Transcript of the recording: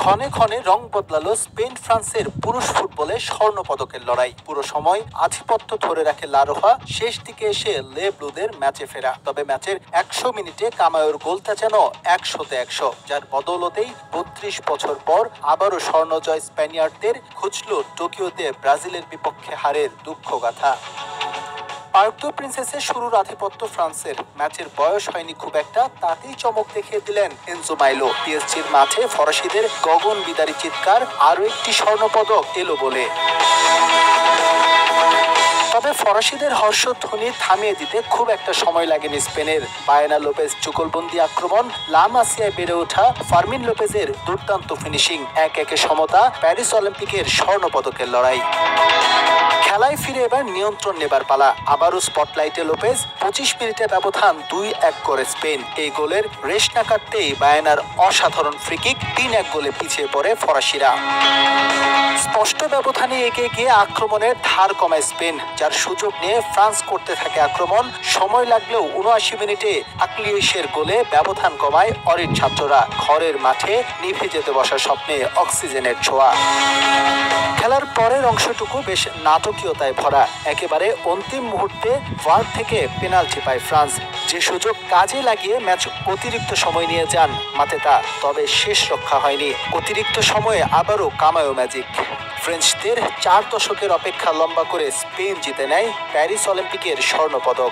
ক্ষণে ক্ষণে রং বদলালো স্পেন ফ্রান্সের পুরুষ ফুটবলে স্বর্ণ পদকের লড়াই। পুরো সময় আধিপত্য ধরে রাখে লা রোয়া, শেষ দিকে এসে লে ব্লুদের ম্যাচে ফেরা। তবে ম্যাচের ১০০ মিনিটে কামায়োর গোলটা যেন ১০০তে ১০০, যার বদৌলতেই ৩২ বছর পর আবারও স্বর্ণজয় স্প্যানিয়ার্ডদের খুঁজল টোকিওতে ব্রাজিলের বিপক্ষে হারের দুঃখগাথা। পার্ক দু প্রিন্সেসে শুরুর আধিপত্য ফ্রান্সের। ম্যাচের বয়স হয়নি খুব একটা, তাতেই চমক দেখিয়ে দিলেন এনজো মাইলো। পিএসজির মাঠে ফরাসিদের গগন বিদারী চিৎকার, আরও একটি স্বর্ণপদক এলো বলে। তবে ফরাসিদের হর্ষধ্বনি থামিয়ে দিতে খুব একটা সময় লাগেনি স্পেনের। বায়ানা লোপেজ যুগলবন্দি আক্রমণ, লা মাসিয়ায় বেড়ে ওঠা ফার্মিন লোপেজের দুর্দান্ত ফিনিশিং, এক একে সমতা, প্যারিস অলিম্পিকের স্বর্ণপদকের লড়াই। খেলায় ফিরে এবার নিয়ন্ত্রণ নেবার পালা। আবারও স্পটলাইটে লোপেজ। ২৫ মিনিটে ব্যবধান ২-১ করে স্পেন। এই গোলের রেশ না কাটতেই বায়ানার অসাধারণ ফ্রিকিক, ৩-১ গোলে পিছিয়ে পড়ে ফরাসিরা। স্পষ্ট ব্যবধানে এগিয়ে গিয়ে আক্রমণের ধার কমায় স্পেন, যার সুযোগ নিয়ে ফ্রান্স করতে থাকে আক্রমণ। সময় লাগলেও ৭৯ মিনিটে আকলিয়েশের গোলে ব্যবধান কমায় অরিট ছাত্ররা। ঘরের মাঠে নিভে যেতে বসা স্বপ্নে অক্সিজেনের ছোঁয়া। খেলার পরের অংশটুকু বেশ নাটকীয়তায় ভরা। একেবারে অন্তিম মুহূর্তে ভার থেকে পেনাল্টি পায় ফ্রান্স। যে সুযোগ কাজে লাগিয়ে ম্যাচ অতিরিক্ত সময় নিয়ে যান মাতেতা, তবে শেষ রক্ষা হয়নি। অতিরিক্ত সময়ে আবারও কামায়ো ম্যাজিক। ফ্রেঞ্চদের ৪ দশকের অপেক্ষা লম্বা করে স্পেন জিতে নেয় প্যারিস অলিম্পিকের স্বর্ণপদক।